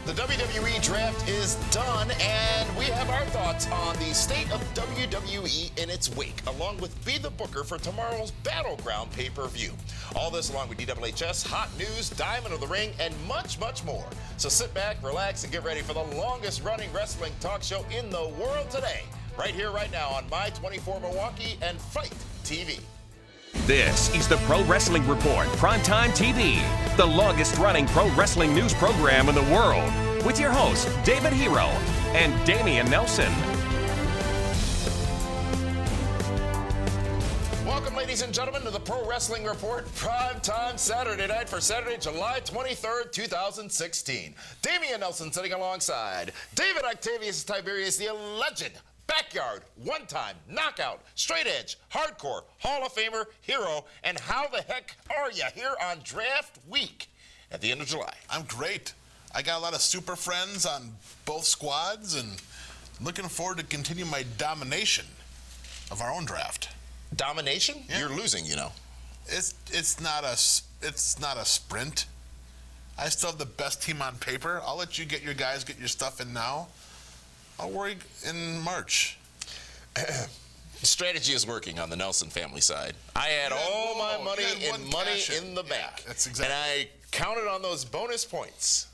The WWE draft is done, and we have our thoughts on the state of WWE in its wake, along with Be the Booker for tomorrow's Battleground pay-per-view. All this along with DWHS, hot news, Diamond of the Ring, and much, much more. So sit back, relax, and get ready for the longest-running wrestling talk show in the world today, right here, right now on My 24 Milwaukee and Fight TV. This is the Pro Wrestling Report, PrimeTime TV, the longest-running pro wrestling news program in the world, with your hosts, David Hero and Damian Nelson. Welcome, ladies and gentlemen, to the Pro Wrestling Report, PrimeTime Saturday night for Saturday, July 23rd, 2016. Damian Nelson sitting alongside David Octavius Tiberius, the legend, backyard, one-time, knockout, straight edge, hardcore, Hall of Famer, hero, and how the heck are you here on draft week at the end of July? I'm great. I got a lot of super friends on both squads and looking forward to continue my domination of our own draft. Domination? Yeah. You're losing, you know. It's not a sprint. I still have the best team on paper. I'll let you get your guys get your stuff in now. I'll worry in March. Strategy is working on the Nelson family side. I had all my money in the bank. Yeah, that's exactly. And I counted on those bonus points.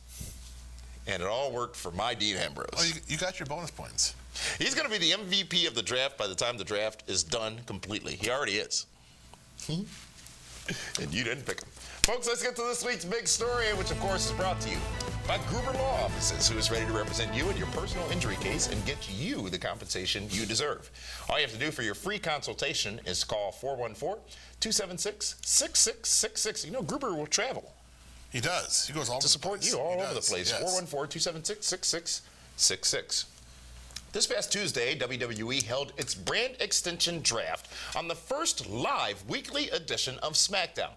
And it all worked for my Dean Ambrose. Oh, you got your bonus points. He's going to be the MVP of the draft by the time the draft is done completely. He already is. And you didn't pick him. Folks, let's get to this week's big story, which, of course, is brought to you by Gruber Law Offices, who is ready to represent you in your personal injury case and get you the compensation you deserve. All you have to do for your free consultation is call 414-276-6666. You know, Gruber will travel. He does. He goes all over to support you all over the place. Yes. 414-276-6666. This past Tuesday, WWE held its brand extension draft on the first live weekly edition of SmackDown.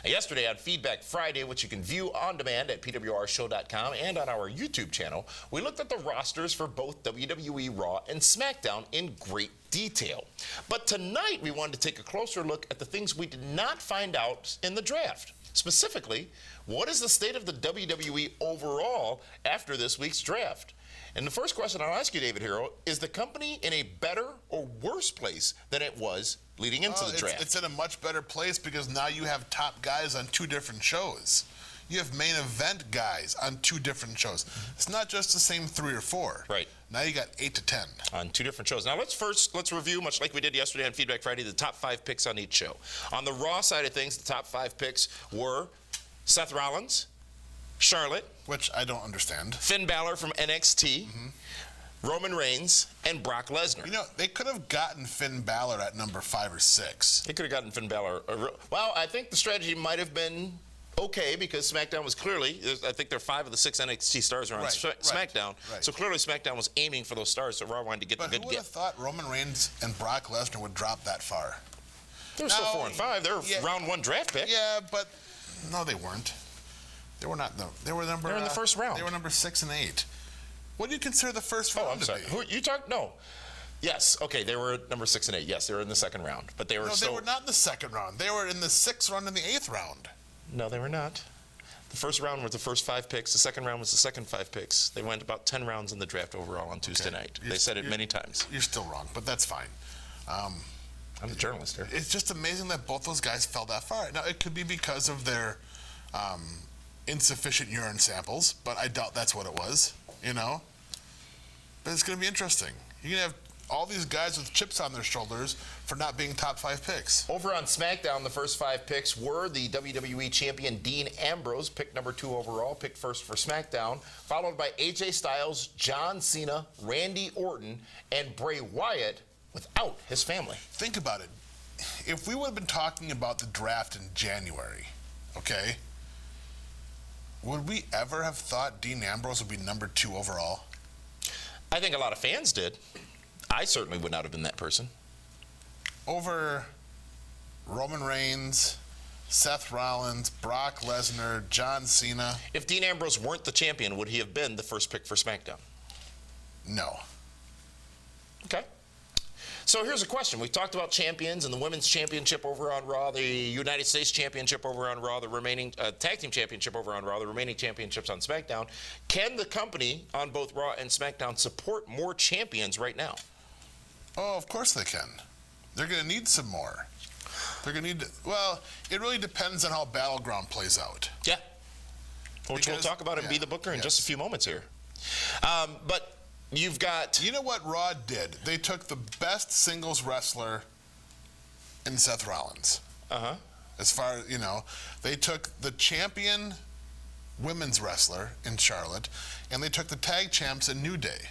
And yesterday on Feedback Friday, which you can view on demand at PWRshow.com and on our YouTube channel, we looked at the rosters for both WWE Raw and SmackDown in great detail. But tonight, we wanted to take a closer look at the things we did not find out in the draft. Specifically, what is the state of the WWE overall after this week's draft? And the first question I'll ask you, David Hero, is the company in a better or worse place than it was leading into the draft? It's in a much better place because now you have top guys on two different shows. You have main event guys on two different shows. It's not just the same 3 or 4. Right. Now you got 8 to 10. On two different shows. Now let's review, much like we did yesterday on Feedback Friday, the top 5 picks on each show. On the Raw side of things, the top 5 picks were Seth Rollins, Charlotte, which I don't understand, Finn Balor from NXT, Roman Reigns, and Brock Lesnar. You know, they could have gotten Finn Balor at number 5 or 6. They could have gotten Finn Balor. Well, I think the strategy might have been okay because SmackDown was clearly, I think there are 5 of the 6 NXT stars are on SmackDown. Right. So clearly SmackDown was aiming for those stars, so Raw wanted to get the good get. But who would have thought Roman Reigns and Brock Lesnar would drop that far? They're still 4 and 5. They're round 1 draft pick. Yeah, but no, they weren't. They were not. They were number. They were in the first round. They were number 6 and 8. What do you consider the first round? Oh, I'm sorry. Who you talk? No. Yes. Okay. They were number 6 and 8. Yes, they were in the second round, but they were. No, they were not in the second round. They were in the 6th round and the 8th round. No, they were not. The first round was the first 5 picks. The second round was the second 5 picks. They went about 10 rounds in the draft overall on Tuesday night. They said it many times. You're still wrong, but that's fine. I'm the journalist here. It's just amazing that both those guys fell that far. Now, it could be because of their insufficient urine samples, but I doubt that's what it was, you know? But it's going to be interesting. You're going to have all these guys with chips on their shoulders for not being top 5 picks. Over on SmackDown, the first 5 picks were the WWE Champion Dean Ambrose, picked number 2 overall, picked first for SmackDown, followed by AJ Styles, John Cena, Randy Orton, and Bray Wyatt without his family. Think about it. If we would have been talking about the draft in January, okay, would we ever have thought Dean Ambrose would be number 2 overall? I think a lot of fans did. I certainly would not have been that person. Over Roman Reigns, Seth Rollins, Brock Lesnar, John Cena. If Dean Ambrose weren't the champion, would he have been the first pick for SmackDown? No. Okay. So here's a question. We've talked about champions and the women's championship over on Raw, the United States championship over on Raw, the remaining tag team championship over on Raw, the remaining championships on SmackDown. Can the company on both Raw and SmackDown support more champions right now? Oh, of course they can. They're going to need some more. They're going to need, well, it really depends on how Battleground plays out. Yeah. Which we'll talk about and Be the Booker in just a few moments here. But you've got... You know what Raw did? They took the best singles wrestler in Seth Rollins. Uh-huh. As far as, they took the champion women's wrestler in Charlotte, and they took the tag champs in New Day.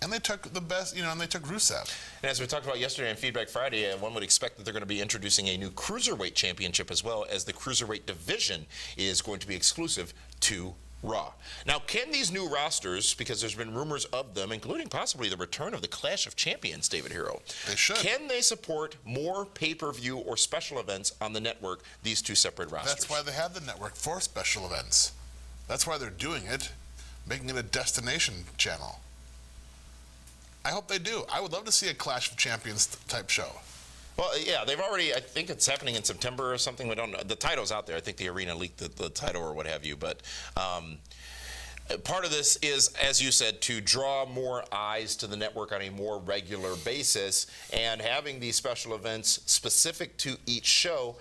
And they took the best, and they took Rusev. And as we talked about yesterday on Feedback Friday, one would expect that they're going to be introducing a new Cruiserweight championship as well, as the Cruiserweight division is going to be exclusive to Raw. Now, can these new rosters, because there's been rumors of them, including possibly the return of the Clash of Champions, David Hero. They should. Can they support more pay-per-view or special events on the network, these two separate rosters? That's why they have the network for special events. That's why they're doing it, making it a destination channel. I hope they do. I would love to see a Clash of Champions type show. Well, yeah, they've already, I think it's happening in September or something. We don't know. The title's out there. I think the arena leaked the title or what have you. But part of this is, as you said, to draw more eyes to the network on a more regular basis. And having these special events specific to each show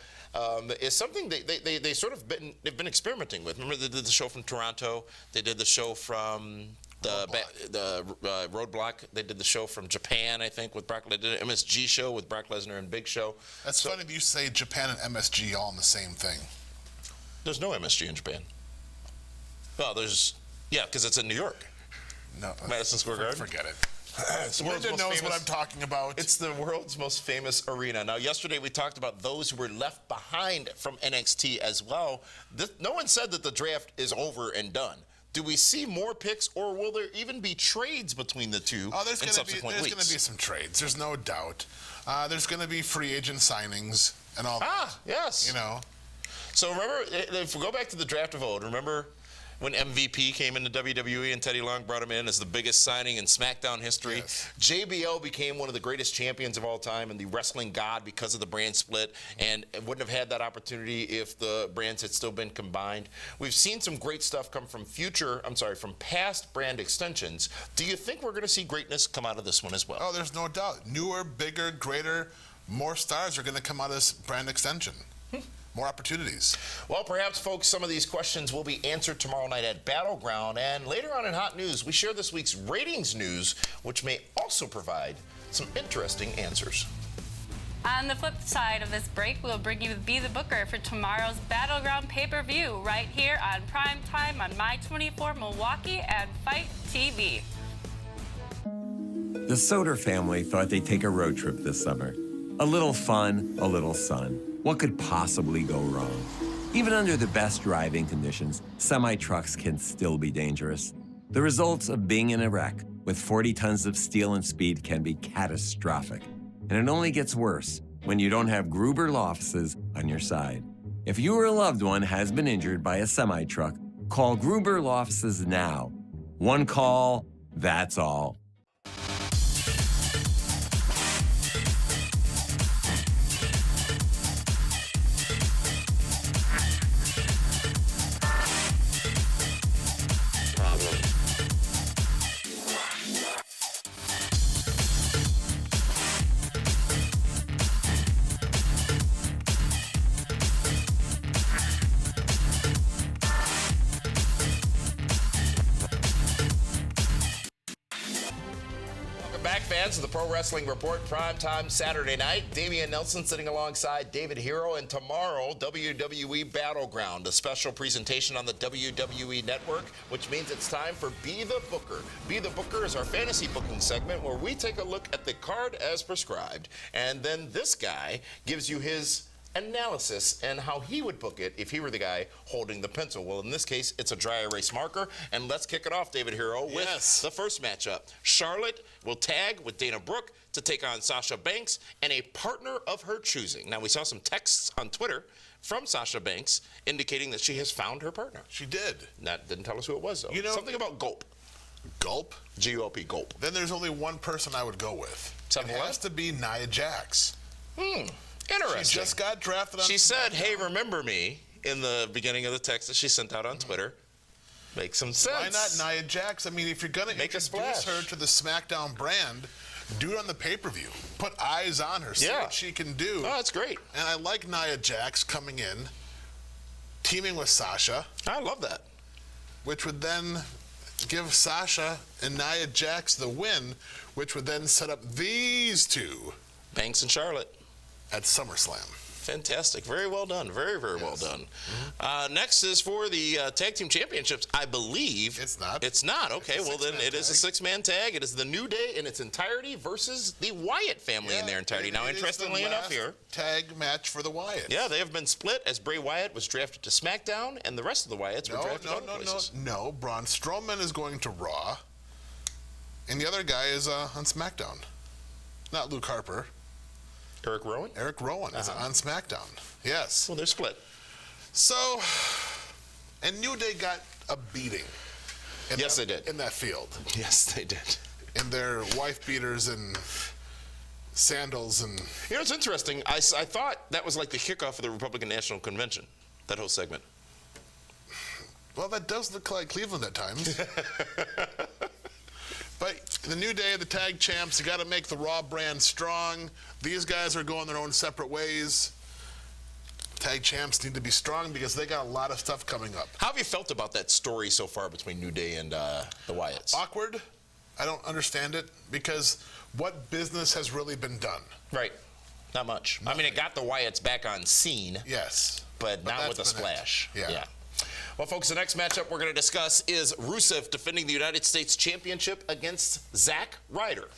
is something they sort of they've been experimenting with. Remember, they did the show from Toronto. They did the show from... The Roadblock. They did the show from Japan, I think, with Brock. They did an MSG show with Brock Lesnar and Big Show. That's funny that you say Japan and MSG all in the same thing. There's no MSG in Japan. Well, because it's in New York. No, Madison Square Garden. Forget it. Linda knows what I'm talking about. It's the world's most famous arena. Now, yesterday we talked about those who were left behind from NXT as well. No one said that the draft is over and done. Do we see more picks, or will there even be trades between the two in subsequent weeks? There's going to be some trades. There's no doubt. There's going to be free agent signings and all that. Ah, yes. So remember, if we go back to the draft of old, remember when MVP came into WWE and Teddy Long brought him in as the biggest signing in SmackDown history? Yes. JBL became one of the greatest champions of all time and the wrestling god because of the brand split, and wouldn't have had that opportunity if the brands had still been combined. We've seen some great stuff come from past brand extensions. Do you think we're going to see greatness come out of this one as well? Oh, there's no doubt. Newer, bigger, greater, more stars are going to come out of this brand extension. More opportunities. Well, perhaps, folks, some of these questions will be answered tomorrow night at Battleground. And later on in Hot News, we share this week's ratings news, which may also provide some interesting answers. On the flip side of this break, we'll bring you Be the Booker for tomorrow's Battleground pay-per-view right here on PrimeTime on My24 Milwaukee and Fight TV. The Soder family thought they'd take a road trip this summer. A little fun, a little sun. What could possibly go wrong? Even under the best driving conditions, semi-trucks can still be dangerous. The results of being in a wreck with 40 tons of steel and speed can be catastrophic. And it only gets worse when you don't have Gruber Law Offices on your side. If you or a loved one has been injured by a semi-truck, call Gruber Law Offices now. One call, that's all. Fans of the Pro Wrestling Report, primetime Saturday night. Damian Nelson sitting alongside David Hero, and tomorrow, WWE Battleground, a special presentation on the WWE Network, which means it's time for Be the Booker. Be the Booker is our fantasy booking segment where we take a look at the card as prescribed, and then this guy gives you his analysis and how he would book it if he were the guy holding the pencil. Well, in this case, it's a dry erase marker. And let's kick it off, David Hero, with the first matchup. Charlotte will tag with Dana Brooke to take on Sasha Banks and a partner of her choosing. Now, we saw some texts on Twitter from Sasha Banks indicating that she has found her partner. She did. That didn't tell us who it was, though. You know, something about Gulp. Gulp? G-U-L-P, gulp. Then there's only one person I would go with. Except it what? has to be Nia Jax. Interesting. She just got drafted on She said, SmackDown. hey, remember me, in the beginning of the text that she sent out on Twitter. Makes some sense. Why not Nia Jax? I mean, if you're going to Make a introduce splash. her to the SmackDown brand, do it on the pay-per-view. Put eyes on her. See what she can do. Oh, that's great. And I like Nia Jax coming in, teaming with Sasha, I love that. which would then give Sasha and Nia Jax the win, which would then set up these two Banks and Charlotte. at SummerSlam. Fantastic. Very well done. Very, very well done. Next is for the Tag Team Championships, I believe. It's not. It's not. Okay, It's a well, then six-man it is a tag. six-man tag. It is the New Day in its entirety versus the Wyatt family in their entirety. And Now, it is interestingly the enough last here, tag match for the Wyatts. yeah, they have been split as Bray Wyatt was drafted to SmackDown and the rest of the Wyatts were drafted other places. No. Braun Strowman is going to Raw, and the other guy is on SmackDown. Not Luke Harper. Eric Rowan? Eric Rowan is on SmackDown. Yes. Well, they're split. So, and New Day got a beating. Yes, they did. In that field. Yes, they did. In their wife beaters and sandals and... You know, it's interesting. I thought that was like the kickoff of the Republican National Convention, that whole segment. Well, that does look like Cleveland at times. But the New Day, the tag champs, you got to make the Raw brand strong. These guys are going their own separate ways. Tag champs need to be strong because they got a lot of stuff coming up. How have you felt about that story so far between New Day and the Wyatts? Awkward. I don't understand it because what business has really been done? Right. Not much. I mean, it got the Wyatts back on scene, Yes. but not that's with a been it. splash. Yeah. Well, folks, the next matchup we're going to discuss is Rusev defending the United States Championship against Zack Ryder.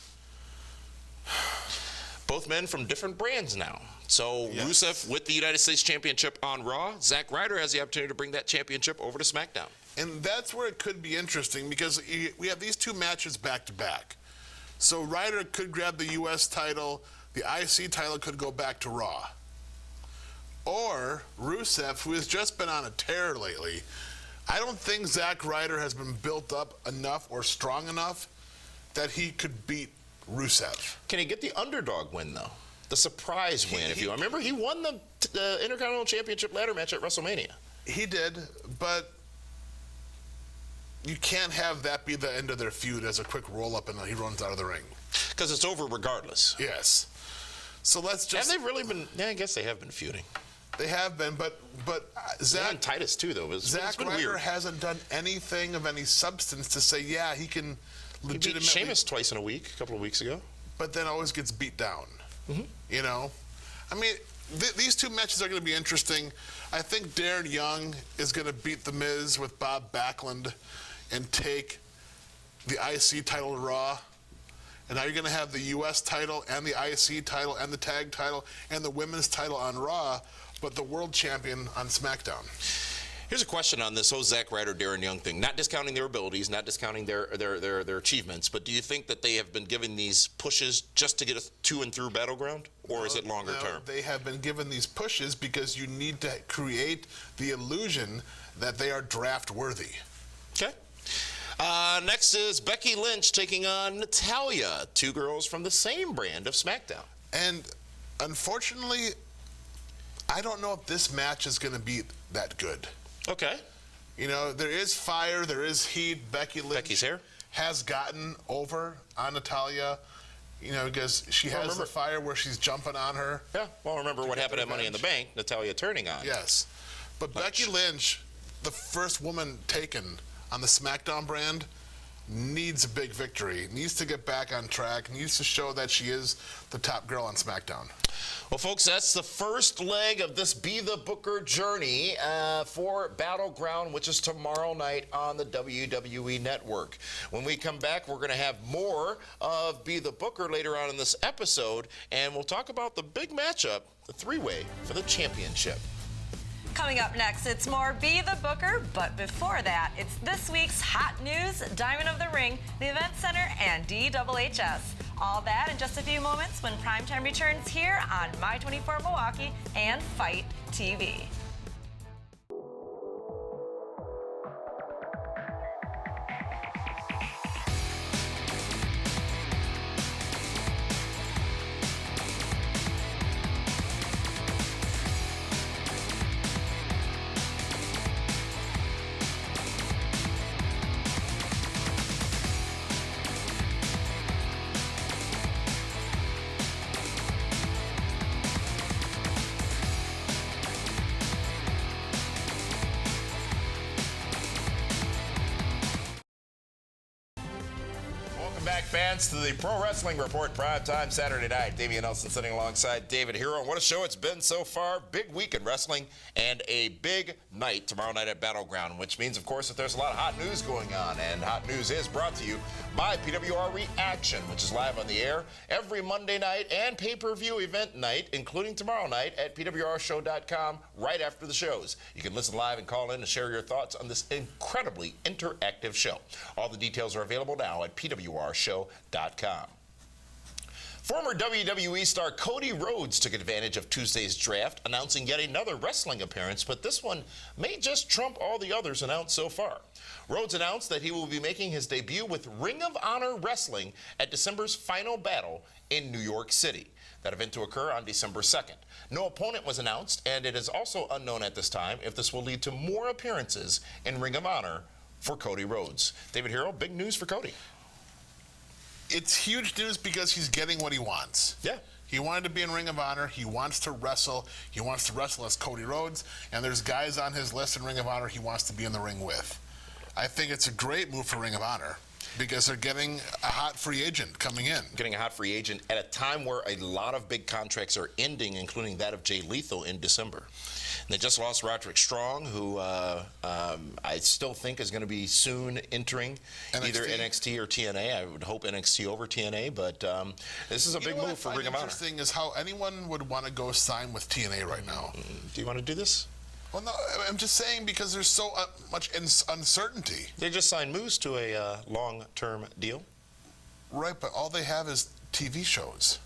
Both men from different brands now. So Yes. Rusev with the United States Championship on Raw. Zack Ryder has the opportunity to bring that championship over to SmackDown. And that's where it could be interesting because we have these two matches back to back. So Ryder could grab the U.S. title, the IC title could go back to Raw. Or Rusev, who has just been on a tear lately, I don't think Zack Ryder has been built up enough or strong enough that he could beat Rusev. Can he get the underdog win, though? The surprise win, if you will. Remember, he won the Intercontinental Championship ladder match at WrestleMania. He did, but you can't have that be the end of their feud as a quick roll-up and he runs out of the ring. Because it's over regardless. Yes. So let's just... Have they really been... Yeah, I guess they have been feuding. They have been, but Zack Zack and Titus, too, though. It's been Ryder weird. hasn't done anything of any substance to say, yeah, he can He beat legitimately... Sheamus twice in a week, a couple of weeks ago. But then always gets beat down. You know? I mean, these two matches are going to be interesting. I think Darren Young is going to beat The Miz with Bob Backlund and take the IC title to Raw. And now you're going to have the U.S. title and the IC title and the tag title and the women's title on Raw, but the world champion on SmackDown. Here's a question on this whole Zack Ryder, Darren Young thing. Not discounting their abilities, not discounting their achievements, but do you think that they have been given these pushes just to get us to and through Battleground, or is it longer term? They have been given these pushes because you need to create the illusion that they are draft worthy. Okay. Next is Becky Lynch taking on Natalya, two girls from the same brand of SmackDown. And unfortunately, I don't know if this match is going to be that good. Okay. You know, there is fire, there is heat. Becky's hair has gotten over on Natalya, you know, because she has the fire where she's jumping on her. Yeah. Well, remember what happened at Money in the Bank, Natalya turning on. Yes. But Becky Lynch, the first woman taken on the SmackDown brand, needs a big victory, needs to get back on track, needs to show that she is the top girl on SmackDown. Well, folks, that's the first leg of this Be the Booker journey for Battleground, which is tomorrow night on the WWE Network. When we come back, we're going to have more of Be the Booker later on in this episode, and we'll talk about the big matchup, the three-way for the championship. Coming up next, it's more Be the Booker, but before that, it's this week's hot news, Diamond of the Ring, the Event Center, and DWHS. All that in just a few moments when Primetime returns here on My24 Milwaukee and Fight TV. Welcome back, fans, to the Pro Wrestling Report Primetime Saturday night. Damian Nelson sitting alongside David Hero. And what a show it's been so far. Big week in wrestling and a big night tomorrow night at Battleground, which means, of course, that there's a lot of hot news going on. And hot news is brought to you by PWR Reaction, which is live on the air every Monday night and pay-per-view event night, including tomorrow night at PWRshow.com right after the shows. You can listen live and call in to share your thoughts on this incredibly interactive show. All the details are available now at PWRshow.com. Former WWE star Cody Rhodes took advantage of Tuesday's draft, announcing yet another wrestling appearance, but this one may just trump all the others announced so far. Rhodes announced that he will be making his debut with Ring of Honor Wrestling at December's Final Battle in New York City. That event to occur on December 2nd. No opponent was announced, and it is also unknown at this time if this will lead to more appearances in Ring of Honor for Cody Rhodes. David Hero, big news for Cody. It's huge news because he's getting what he wants. Yeah. He wanted to be in Ring of Honor. He wants to wrestle. He wants to wrestle as Cody Rhodes. And there's guys on his list in Ring of Honor he wants to be in the ring with. I think it's a great move for Ring of Honor because they're getting a hot free agent coming in. Getting a hot free agent at a time where a lot of big contracts are ending, including that of Jay Lethal in December. And they just lost Roderick Strong, who I still think is going to be soon entering NXT. Either NXT or TNA. I would hope NXT over TNA, but this is a big move for Ring of Honor. Interesting is how anyone would want to go sign with TNA right now. Do you want to do this? Well, no, I'm just saying because there's so much uncertainty. They just signed Moose to a long-term deal. Right, but all they have is TV shows.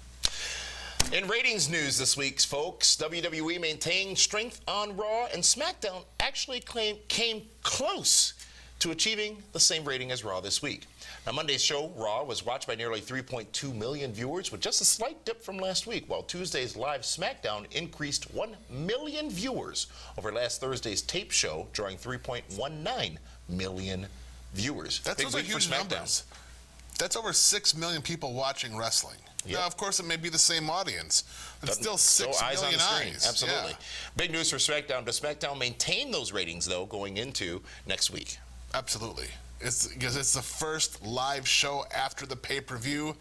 In ratings news this week, folks, WWE maintained strength on Raw, and SmackDown actually came close to achieving the same rating as Raw this week. Now, Monday's show, Raw, was watched by nearly 3.2 million viewers, with just a slight dip from last week, while Tuesday's live SmackDown increased 1 million viewers over last Thursday's tape show, drawing 3.19 million viewers. That's those are huge numbers. That's over 6 million people watching wrestling. Yep. Now, of course, it may be the same audience, but it's still 6 eyes million on the screen. eyes. Absolutely. Yeah. Big news for SmackDown. Does SmackDown maintain those ratings, though, going into next week? Absolutely. It's because it's the first live show after the pay-per-view,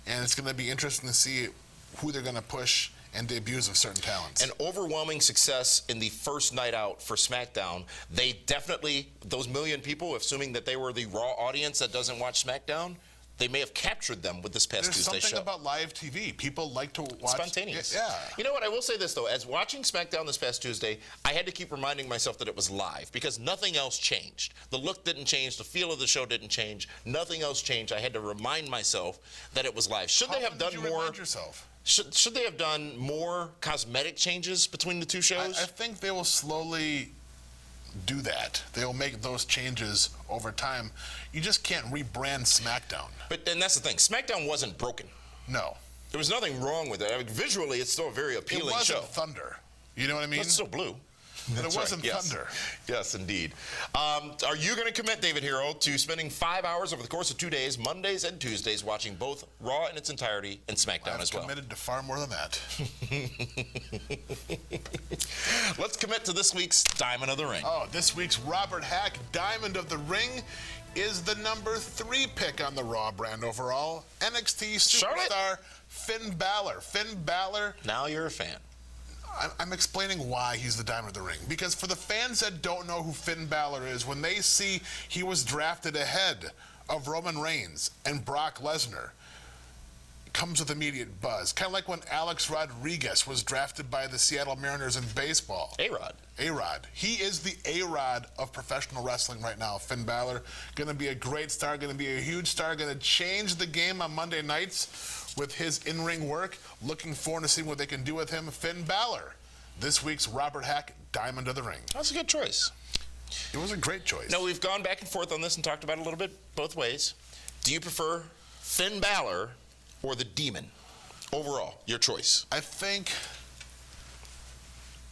and it's going to be interesting to see who they're going to push and debuts of certain talents. An overwhelming success in the first night out for SmackDown. They definitely, those million people, assuming that they were the Raw audience that doesn't watch SmackDown, they may have captured them with this past Tuesday show. There's something about live TV. People like to watch. Spontaneous. Yeah. You know what? I will say this, though. As watching SmackDown this past Tuesday, I had to keep reminding myself that it was live because nothing else changed. The look didn't change. The feel of the show didn't change. Nothing else changed. I had to remind myself that it was live. Should they have done more? Remind yourself? Should they have done more cosmetic changes between the two shows? I think they will slowly do that. They'll make those changes over time. You just can't rebrand SmackDown. And that's the thing. SmackDown wasn't broken. No. There was nothing wrong with it. I mean, visually, it's still a very appealing show. It wasn't Thunder. You know what I mean? It's still blue. And it wasn't Thunder. Yes, indeed. Are you going to commit, David Hero, to spending 5 hours over the course of 2 days, Mondays and Tuesdays, watching both Raw in its entirety and SmackDown as well? I've committed to far more than that. Let's commit to this week's Diamond of the Ring. Oh, this week's Robert Hack Diamond of the Ring is the number 3 pick on the Raw brand overall. NXT superstar Finn Balor. Finn Balor. Now you're a fan. I'm explaining why he's the Diamond of the Ring. Because for the fans that don't know who Finn Balor is, when they see he was drafted ahead of Roman Reigns and Brock Lesnar, it comes with immediate buzz. Kind of like when Alex Rodriguez was drafted by the Seattle Mariners in baseball. A-Rod. A-Rod. He is the A-Rod of professional wrestling right now. Finn Balor, going to be a great star, going to be a huge star, going to change the game on Monday nights with his in-ring work. Looking forward to seeing what they can do with him. Finn Balor, this week's Robert Hack Diamond of the Ring. That's a good choice. It was a great choice. Now, we've gone back and forth on this and talked about it a little bit both ways. Do you prefer Finn Balor or the Demon? Overall, your choice. I think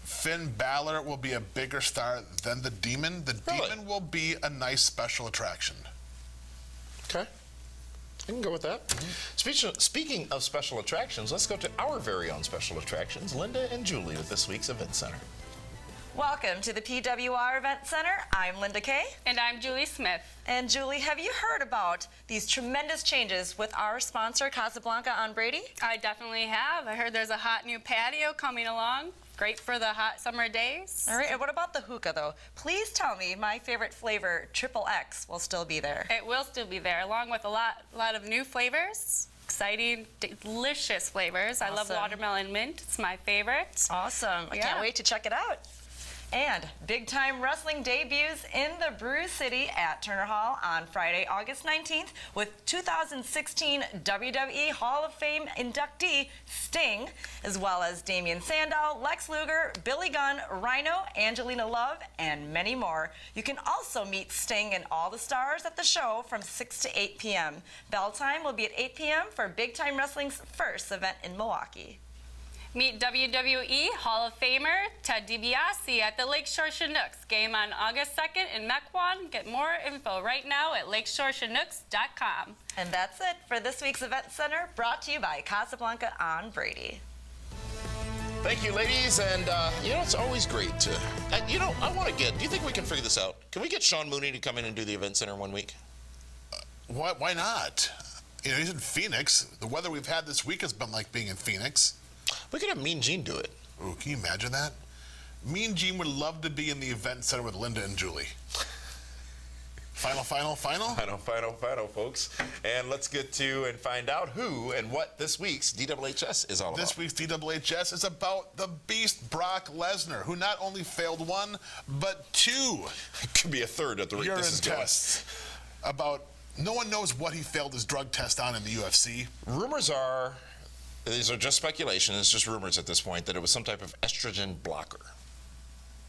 Finn Balor will be a bigger star than the Demon. The Demon will be a nice special attraction. Okay. I can go with that. Speaking of special attractions, let's go to our very own special attractions, Linda and Julie, with this week's Event Center. Welcome to the PWR Event Center. I'm Linda Kay. And I'm Julie Smith. And Julie, have you heard about these tremendous changes with our sponsor, Casablanca on Brady? I definitely have. I heard there's a hot new patio coming along. Great for the hot summer days. All right, and what about the hookah, though? Please tell me my favorite flavor, Triple X, will still be there. It will still be there, along with a lot of new flavors. Exciting, delicious flavors. I love Awesome. watermelon mint. It's my favorite. Awesome. I Yeah. can't wait to check it out. And big-time wrestling debuts in the Brew City at Turner Hall on Friday, August 19th with 2016 WWE Hall of Fame inductee Sting, as well as Damian Sandow, Lex Luger, Billy Gunn, Rhino, Angelina Love, and many more. You can also meet Sting and all the stars at the show from 6 to 8 p.m. Bell time will be at 8 p.m. for Big Time Wrestling's first event in Milwaukee. Meet WWE Hall of Famer Ted DiBiase at the Lakeshore Chinooks game on August 2nd in Mequon. Get more info right now at lakeshorechinooks.com. And that's it for this week's Event Center, brought to you by Casablanca on Brady. Thank you, ladies. And, it's always great to... I want to get... Do you think we can figure this out? Can we get Sean Mooney to come in and do the Event Center one week? Why not? He's in Phoenix. The weather we've had this week has been like being in Phoenix. We could have Mean Gene do it. Ooh, can you imagine that? Mean Gene would love to be in the Event Center with Linda and Julie. Final? Final, folks. And let's get to and find out who and what this week's DWHS is all about. This week's DWHS is about the beast Brock Lesnar, who not only failed one, but two It could be a third at the rate urine this is going. tests. No one knows what he failed his drug test on in the UFC. Rumors are, these are just speculation, it's just rumors at this point, that it was some type of estrogen blocker.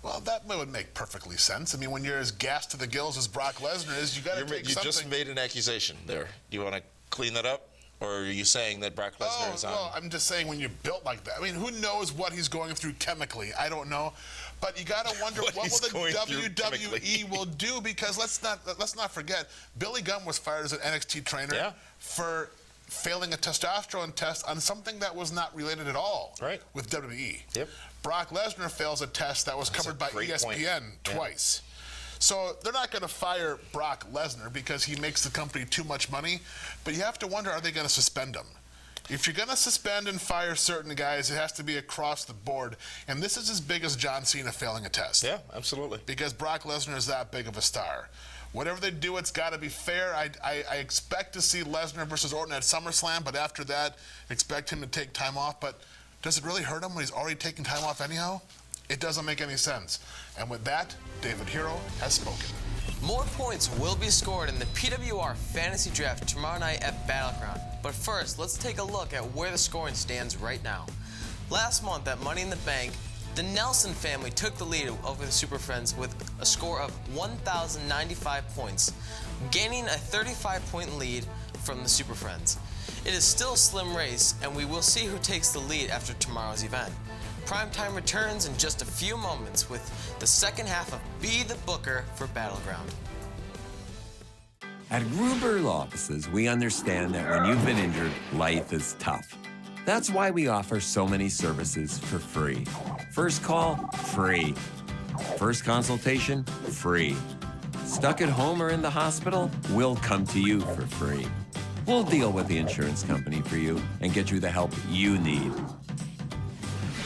Well, that would make perfectly sense. I mean, when you're as gassed to the gills as Brock Lesnar is, you got to take You something. just made an accusation there. Do you want to clean that up? Or are you saying that Brock Lesnar is on? Well, I'm just saying when you're built like that. I mean, who knows what he's going through chemically? I don't know. But you got to wonder what will the WWE will do, because let's not forget, Billy Gunn was fired as an NXT trainer for failing a testosterone test on something that was not related at all with WWE. Yep. Brock Lesnar fails a test that was covered by ESPN twice. So they're not going to fire Brock Lesnar because he makes the company too much money, but you have to wonder, are they going to suspend him? If you're going to suspend and fire certain guys, it has to be across the board, and this is as big as John Cena failing a test. Yeah, absolutely. Because Brock Lesnar is that big of a star. Whatever they do, it's got to be fair. I expect to see Lesnar versus Orton at SummerSlam, but after that, expect him to take time off. But does it really hurt him when he's already taking time off anyhow? It doesn't make any sense. And with that, David Hero has spoken. More points will be scored in the PWR Fantasy Draft tomorrow night at Battleground. But first, let's take a look at where the scoring stands right now. Last month at Money in the Bank, the Nelson family took the lead over the Super Friends with a score of 1,095 points, gaining a 35-point lead from the Super Friends. It is still a slim race, and we will see who takes the lead after tomorrow's event. PrimeTime returns in just a few moments with the second half of Be the Booker for Battleground. At Gruber Law Offices, we understand that when you've been injured, life is tough. That's why we offer so many services for free. First call, free. First consultation, free. Stuck at home or in the hospital? We'll come to you for free. We'll deal with the insurance company for you and get you the help you need.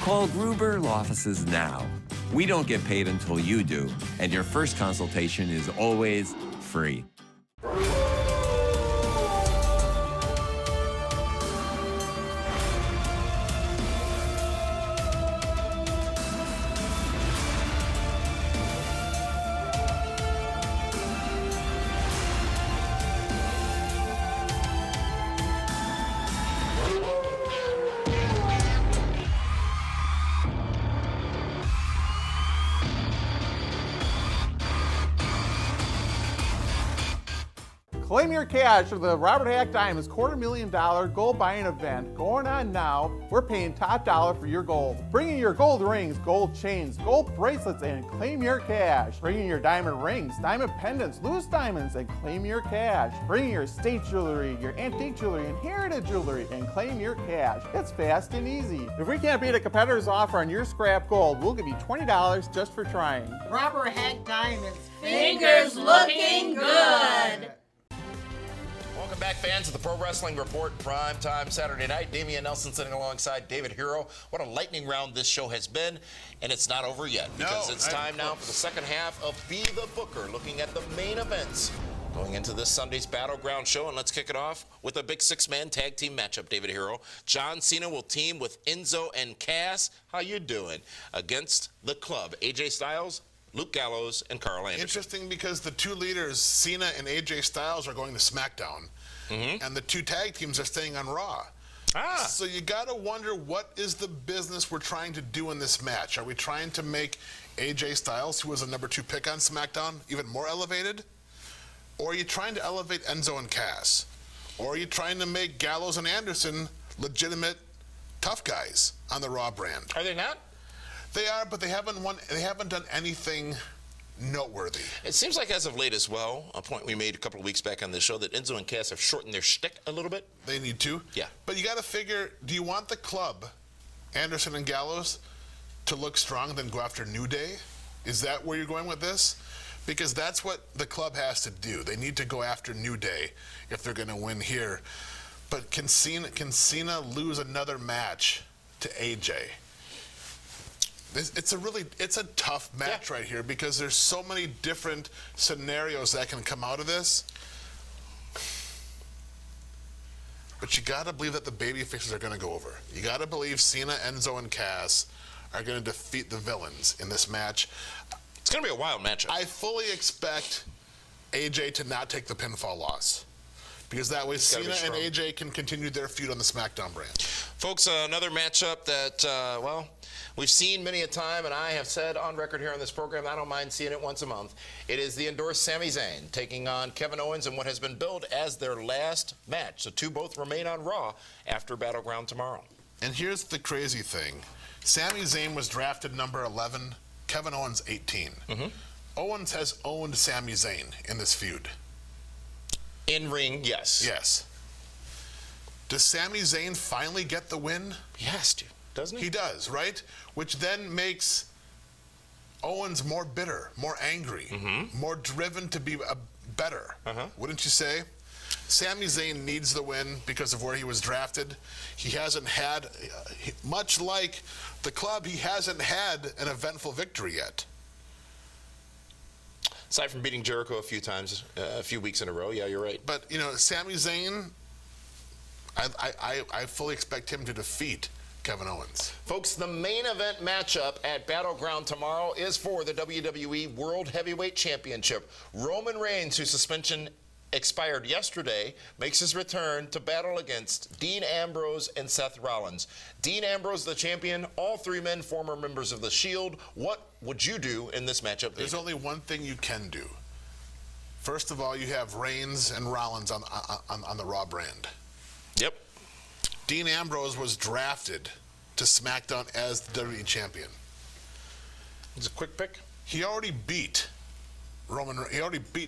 Call Gruber Law Offices now. We don't get paid until you do, and your first consultation is always free. Claim your cash for the Robert Hack Diamonds $250,000 gold buying event going on now. We're paying top dollar for your gold. Bring in your gold rings, gold chains, gold bracelets, and claim your cash. Bring in your diamond rings, diamond pendants, loose diamonds, and claim your cash. Bring in your estate jewelry, your antique jewelry, and heritage jewelry, and claim your cash. It's fast and easy. If we can't beat a competitor's offer on your scrap gold, we'll give you $20 just for trying. Robert Hack Diamonds. Fingers looking good. Welcome back, fans of the Pro Wrestling Report, Primetime Saturday night. Damian Nelson sitting alongside David Hero. What a lightning round this show has been, and it's not over yet because it's time now for the second half of Be the Booker, looking at the main events going into this Sunday's Battleground show. And let's kick it off with a big six-man tag team matchup, David Hero. John Cena will team with Enzo and Cass. How you doing? Against the Club, AJ Styles, Luke Gallows, and Carl Anderson. Interesting because the two leaders, Cena and AJ Styles, are going to SmackDown, and the two tag teams are staying on Raw. So you got to wonder, what is the business we're trying to do in this match? Are we trying to make AJ Styles, who was a number 2 pick on SmackDown, even more elevated? Or are you trying to elevate Enzo and Cass? Or are you trying to make Gallows and Anderson legitimate tough guys on the Raw brand? Are they not? They are, but they haven't done anything noteworthy. It seems like as of late as well, a point we made a couple of weeks back on this show, that Enzo and Cass have shortened their shtick a little bit. They need to. Yeah. But you got to figure, do you want the Club, Anderson and Gallows, to look strong, then go after New Day? Is that where you're going with this? Because that's what the Club has to do. They need to go after New Day if they're going to win here. But can Cena lose another match to AJ? It's a tough match right here because there's so many different scenarios that can come out of this. But you got to believe that the baby faces are going to go over. You got to believe Cena, Enzo, and Cass are going to defeat the villains in this match. It's going to be a wild matchup. I fully expect AJ to not take the pinfall loss, because that way Cena and AJ can continue their feud on the SmackDown brand. Folks, another matchup that, well, we've seen many a time, and I have said on record here on this program, I don't mind seeing it once a month. It is the endorsed Sami Zayn taking on Kevin Owens in what has been billed as their last match. The two both remain on Raw after Battleground tomorrow. And here's the crazy thing. Sami Zayn was drafted number 11, Kevin Owens 18. Owens has owned Sami Zayn in this feud. In ring, yes. Yes. Does Sami Zayn finally get the win? He has to, doesn't he? He does, right? Which then makes Owens more bitter, more angry, more driven to be better. Wouldn't you say? Sami Zayn needs the win because of where he was drafted. He hasn't had, much like the Club, he hasn't had an eventful victory yet. Aside from beating Jericho a few times, a few weeks in a row, yeah, you're right. But, you know, Sami Zayn, I fully expect him to defeat Kevin Owens. Folks, the main event matchup at Battleground tomorrow is for the WWE World Heavyweight Championship. Roman Reigns, whose suspension expired yesterday, makes his return to battle against Dean Ambrose and Seth Rollins. Dean Ambrose, the champion, all three men former members of the Shield. What would you do in this matchup? There's only one thing you can do. First of all, you have Reigns and Rollins on the Raw brand. Yep. Dean Ambrose was drafted to SmackDown as the WWE champion. It's a quick pick. He already beat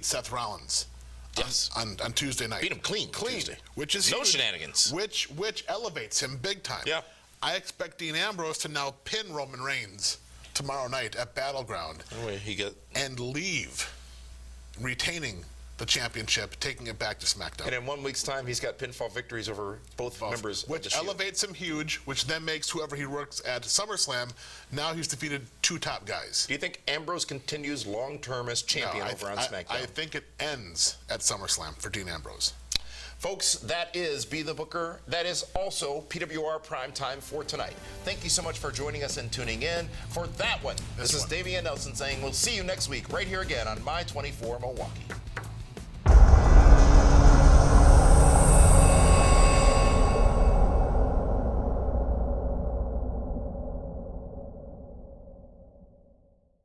Seth Rollins. Yes. On Tuesday night. Beat him clean. Tuesday, which is no huge, shenanigans. Which elevates him big time. Yeah. I expect Dean Ambrose to now pin Roman Reigns tomorrow night at Battleground and leave, retaining the championship, taking it back to SmackDown. And in 1 week's time, he's got pinfall victories over both members of the Shield. Which elevates him huge, which then makes whoever he works at SummerSlam, now he's defeated two top guys. Do you think Ambrose continues long-term as champion over on SmackDown? I think it ends at SummerSlam for Dean Ambrose. Folks, that is Be the Booker. That is also PWR Primetime for tonight. Thank you so much for joining us and tuning in for that one. This is Damian Nelson saying we'll see you next week right here again on My 24 Milwaukee.